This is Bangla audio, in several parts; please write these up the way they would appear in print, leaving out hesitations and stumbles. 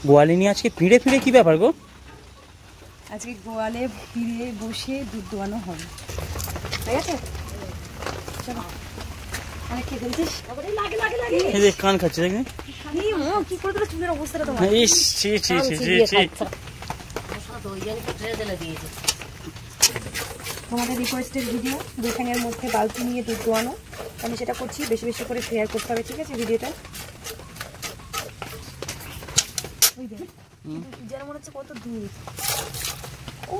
গোয়ালে নিয়ে আজকে ফিরে ফিরে কি ব্যাপার গো? আজকে গোয়ালে ফিরে বসে দুধ দোয়ানো হবে, ঠিক আছে? চলো। অনেক খেয়ে ফেলছিস? এই যে কান খাচ্ছে দেখি। কি করে দিল চুলের অবস্থাটা তোমার? ইস ছি ছি ছি ছি ছি। তোমাদের রিকোয়েস্টের ভিডিও যেখানে এর মধ্যে বালতি নিয়ে দুধ দোয়ানো, আমি সেটা করছি। বেশি বেশি করে শেয়ার করতে হবে, ঠিক আছে ভিডিওটা? ওই দেখ যেন মনে হচ্ছে কত দুধ। ও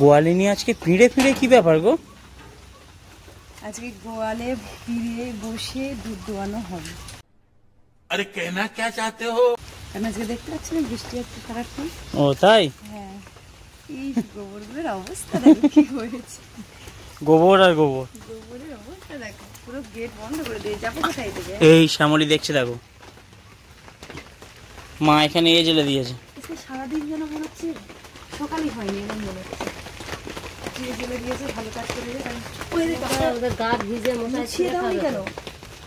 গোয়ালে নিয়ে আজকে ফিরে ফিরে কি ব্যাপার গো? আজকে গোয়ালে ফিরে বসে দুধ দোয়ানো হবে। अरे कहना क्या चाहते हो? আমি আজকে দেখতে পাচ্ছি না বৃষ্টি হচ্ছে সারাক্ষণ। ও তাই? হ্যাঁ, এই গোবরগুলোর অবস্থা দেখো কি হয়েছে। গোবর আর গোবর। গোবরের অবস্থা দেখো, পুরো গেট বন্ধ করে দিয়ে যাবো কোথায় থেকে? এই শ্যামলী দেখছে দেখো, মা এখানে এ জেলে দিয়েছে। আজকে সারাদিন যেন মনে হচ্ছে সকালই হয়নি, এমন মনে হচ্ছে। জেলে দিয়েছে, ভালো কাজ করে দিয়েছে। ওই দেখো ওদের গা ভিজে মুছিয়ে দাওনি কেন?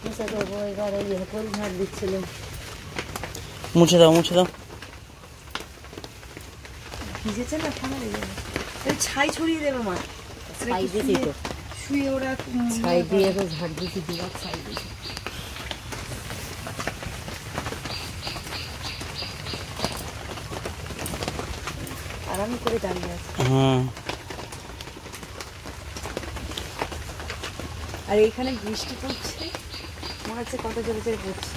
মুছে দেবো, এবার এই কোন ঝাড় দিচ্ছিল। মুছে দাও মুছে দাও। ভিজেছে না, ঠান্ডা লেগে যাবে। ছাই ছড়িয়ে দেবে মা। ছাই দিয়েছি তো, শুয়ে ওরা ছাই দিয়ে তো ঝাড় দিয়েছি, দুবার ছাই দিয়েছি। আরাম করে দাঁড়িয়ে আছে। হুম। আর এইখানে বৃষ্টি পড়ছে, মনে হচ্ছে কত জোরে জোরে পড়ছে।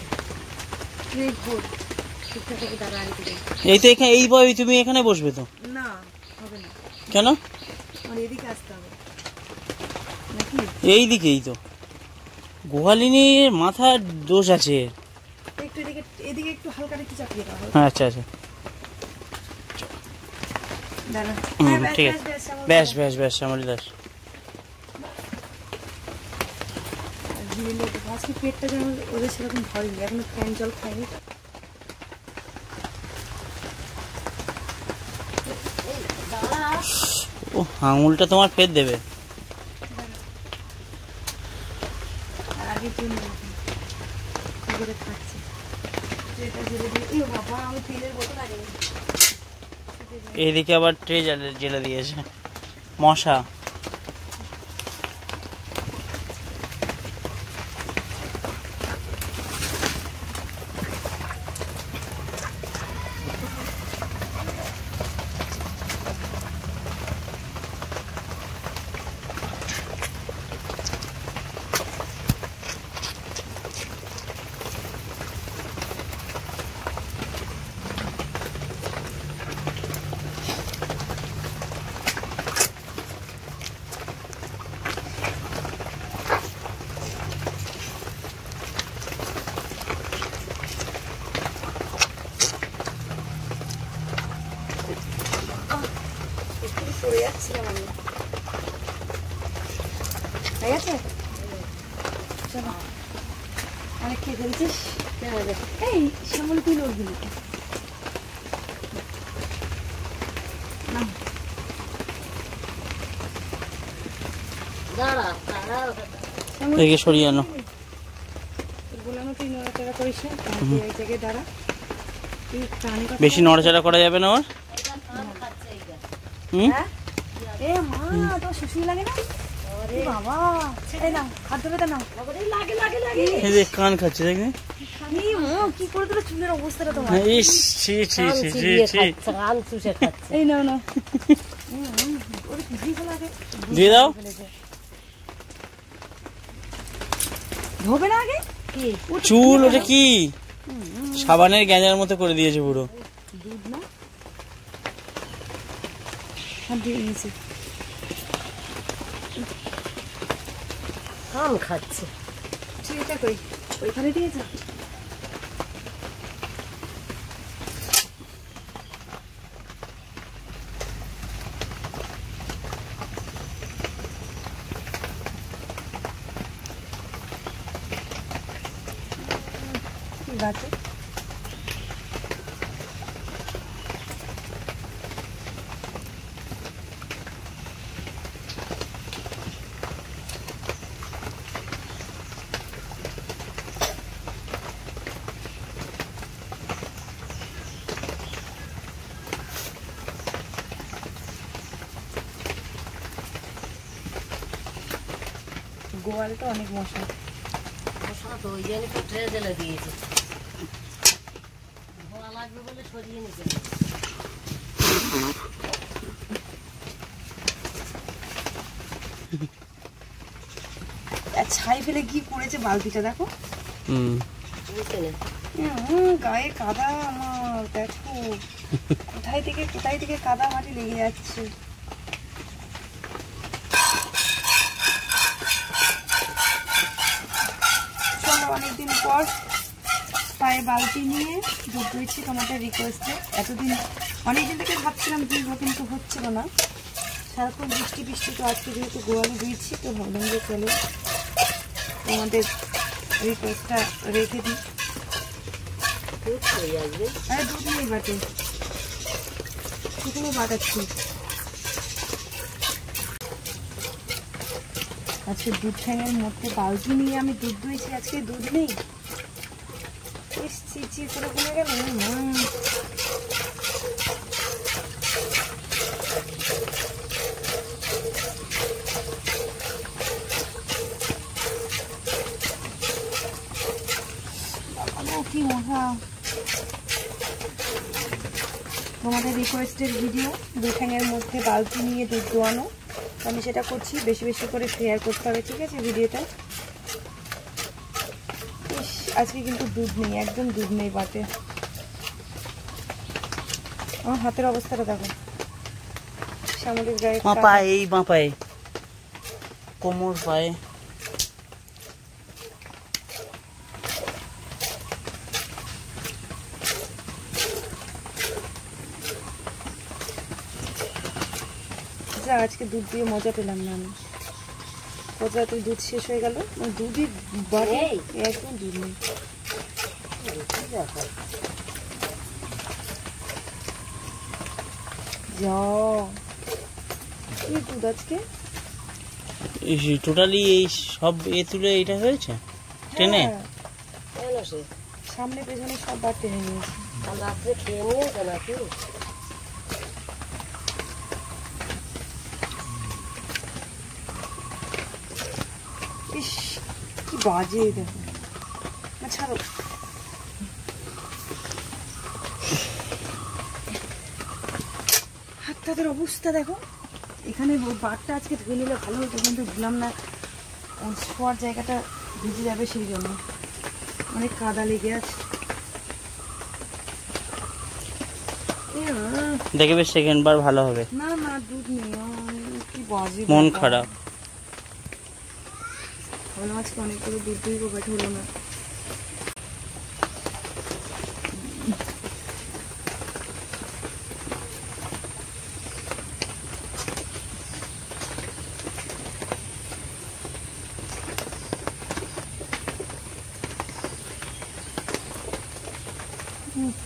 এই তো এখানে এই বই তুমি এখানে বসবে তো? না হবে না। কেন? আমার এদিকে আসতে হবে নাকি? এই দিকেই তো গোয়ালিনীর মাথার দোষ আছে। একটু এদিকে, এদিকে একটু হালকা একটু চাপিয়ে দাও। আচ্ছা আচ্ছা দাঁড়া। ঠিক আছে, বেশ বেশ বেশ শ্যামলী দাস। আজকে পেটটা যেন ওদের সেরকম ভরেনি, এখনো ফ্যান জল খাইনি। ও আঙুলটা তোমার ফের দেবে। আগে খাচ্ছে বাবা, আমি তেলের বোতল আগে। এইদিকে আবার ট্রে জেলে দিয়েছে মশা। পড়ে যাচ্ছিলাম আমি, ঠিক আছে? চলো, অনেক খেয়ে ফেলছিস। এই শ্যামল তুই লড়বি না। এদিকে সরিয়ে আনো। বললাম তুই নড়াচড়া করিস না, এই জায়গায় দাঁড়া। বেশি নড়াচড়া করা যাবে না ওর। এ মা, তোর শ্বশুর লাগে না? বাবা ছেড়ে দাও, হাত ধরে দাও। এই যে কান খাচ্ছে দেখি। কি করে দিল চুলের অবস্থাটা তোমার? ইস ছি ছি ছি ছি ছি। এই নাও না, দিয়ে দাও। ধোবে না আগে চুল ওটা কি সাবানের গ্যাঁজার মতো করে দিয়েছে পুরো। দুধ না, হাত দিয়ে নিয়েছি। কান খাচ্ছে। ঠিক আছে, ওইখানে দিয়েছে। ঠিক আছে, গোয়ালে তো অনেক মশা। মশলা তো ওই জন্য তো ট্রে জ্বেলে দিয়েছে, ধোয়া লাগবে বলে সরিয়ে নিতে হবে। আর ছাই ফেলে কি করেছে বালতিটা দেখো। বুঝতে না গায়ে কাদা আমার, দেখো কোথায় থেকে কাদা মাটি লেগে যাচ্ছে। চলো অনেকদিন পর পায়ে বালতি নিয়ে দুধ দুইছি তোমাদের রিকোয়েস্টে। এতদিন অনেকদিন থেকে ভাবছিলাম দুধ, কিন্তু হচ্ছিল না, সারাক্ষণ বৃষ্টি। তো আজকে যেহেতু গোয়ালে দুইছি তো ভাবলাম যে চলো তোমাদের রিকোয়েস্টটা রেখে দিই। দুধ হয়ে আসবে। আরে দুধ নেই বাটে, সেখানে বাটাচ্ছি। আজকে দুধ ঠ্যাঙের মধ্যে বালতি নিয়ে আমি দুধ দুইছি, আজকে দুধ নেই। চিচি করে কমে গেল। কি মশা। তোমাদের রিকোয়েস্টের ভিডিও দুধ ঠ্যাঙের মধ্যে বালতি নিয়ে দুধ দোয়ানো, আমি সেটা করছি। বেশি বেশি করে শেয়ার করতে হবে, ঠিক আছে ভিডিওটা। আজকে কিন্তু দুধ নেই, একদম দুধ নেই বাটে। আমার হাতের অবস্থাটা দেখো, শ্যামলের গায়ে পায়ে, এই পায়ে, কোমর পায়ে। আজকে দুধ দিয়ে মজা পেলাম না আমি। কত রাতে দুধ শেষ হয়ে গেল, দুধই বাটে, একদম দুধ নেই। কি দুধ আজকে টোটালি এই সব তুলে এটা হয়েছে টেনে। কেন সে সামনে পেছনে সব বার টেনে নিয়েছে। রাত্রে খেয়ে নিয়েছে নাকি? ইস কি বাজে, দেখো না, ছাড়ো। হাতটাদের অবস্থা দেখো। এখানে বারটা আজকে ধুয়ে নিলে ভালো হতো, কিন্তু ধুলাম না, শোয়ার জায়গাটা ভিজে যাবে সেই জন্য। অনেক কাদা লেগে আছে। দেখবে সেকেন্ড বার ভালো হবে। না না দুধ নেই, কি বাজে, মন খারাপ। ভালো আজকে অনেকগুলো দুধ দুই বাট হলো না।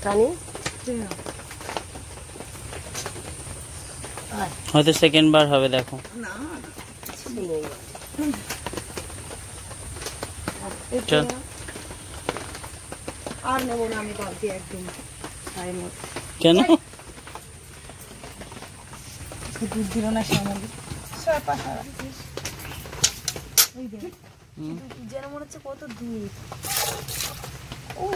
কানি হয়তো সেকেন্ড বার হবে, দেখো। চল। আর নেবো না আমি বালতি একদম গায়ের মধ্যে। কেন দুধ দিল না শ্যামলি, যেন মনে হচ্ছে কত দুধ। ও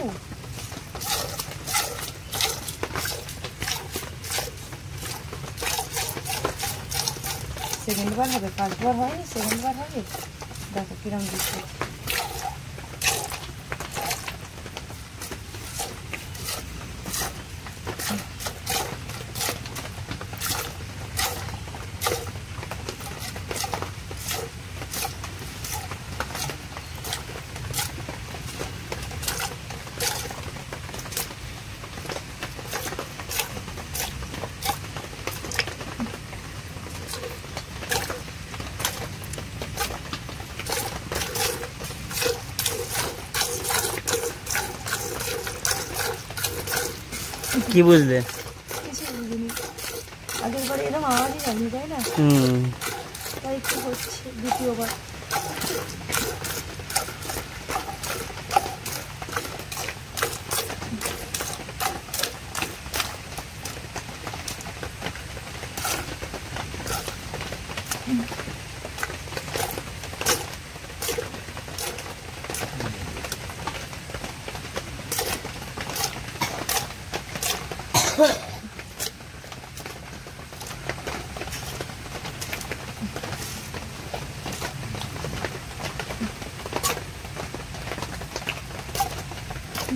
সেকেন্ড বার হবে, ফার্স্ট বার হয়নি, সেকেন্ড বার হবে। দেখো কিরম দিচ্ছে। কি বুঝলে? কিছু বুঝিনি, আগের বারে এরকম আওয়াজই হয়নি, তাই না? তাই একটু হচ্ছে দ্বিতীয়বার।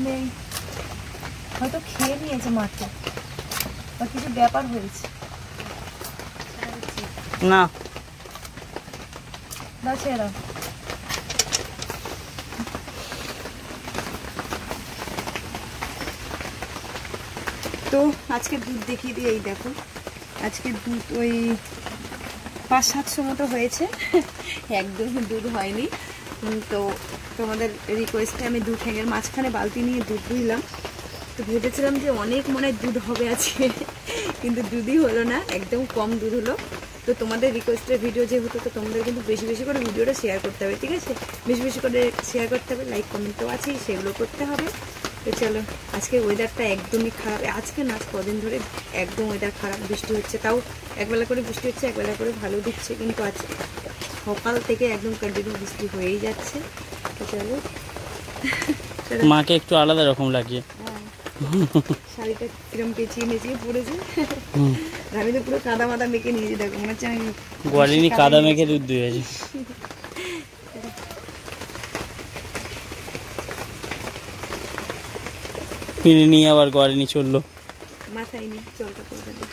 নেই, হয়তো খেয়ে নিয়েছে মাকে বা কিছু ব্যাপার হয়েছে। না দাও ছেড়ে দাও। তো আজকে দুধ দেখিয়ে দিই, এই দেখো আজকে দুধ ওই 500-700 মতো হয়েছে, একদম দুধ হয়নি। তো তোমাদের রিকোয়েস্টে আমি 2 ঠ্যাঙের মাঝখানে বালতি নিয়ে দুধ দুইলাম। তো ভেবেছিলাম যে অনেক মনে হয় দুধ হবে আজকে, কিন্তু দুধই হলো না, একদম কম দুধ হলো। তো তোমাদের রিকোয়েস্টের ভিডিও যেহেতু, তো তোমাদের কিন্তু বেশি বেশি করে ভিডিওটা শেয়ার করতে হবে, ঠিক আছে? বেশি বেশি করে শেয়ার করতে হবে, লাইক কমেন্ট তো আছেই, সেগুলো করতে হবে। তো চলো, আজকে ওয়েদারটা একদমই খারাপ, আজকে না কদিন ধরে একদম ওয়েদার খারাপ, বৃষ্টি হচ্ছে, তাও একবেলা করে বৃষ্টি হচ্ছে, একবেলা করে ভালো দিচ্ছে, কিন্তু আজ সকাল থেকে একদম কন্টিনিউ বৃষ্টি হয়েই যাচ্ছে। তো চলো, মাকে একটু আলাদা রকম লাগছে। শাড়িটা কিরম পেঁচিয়ে নেচিয়ে পড়েছে, আমি তো পুরো কাদা মাদা মেখে নিয়েছি, দেখো মনে হচ্ছে আমি গোয়ালিনী কাদা মেখে দুধ দুয়েছে। ফিরে নিয়ে আবার গোয়ালিনী চললো। মাথায় নি জলটা করে দেবো।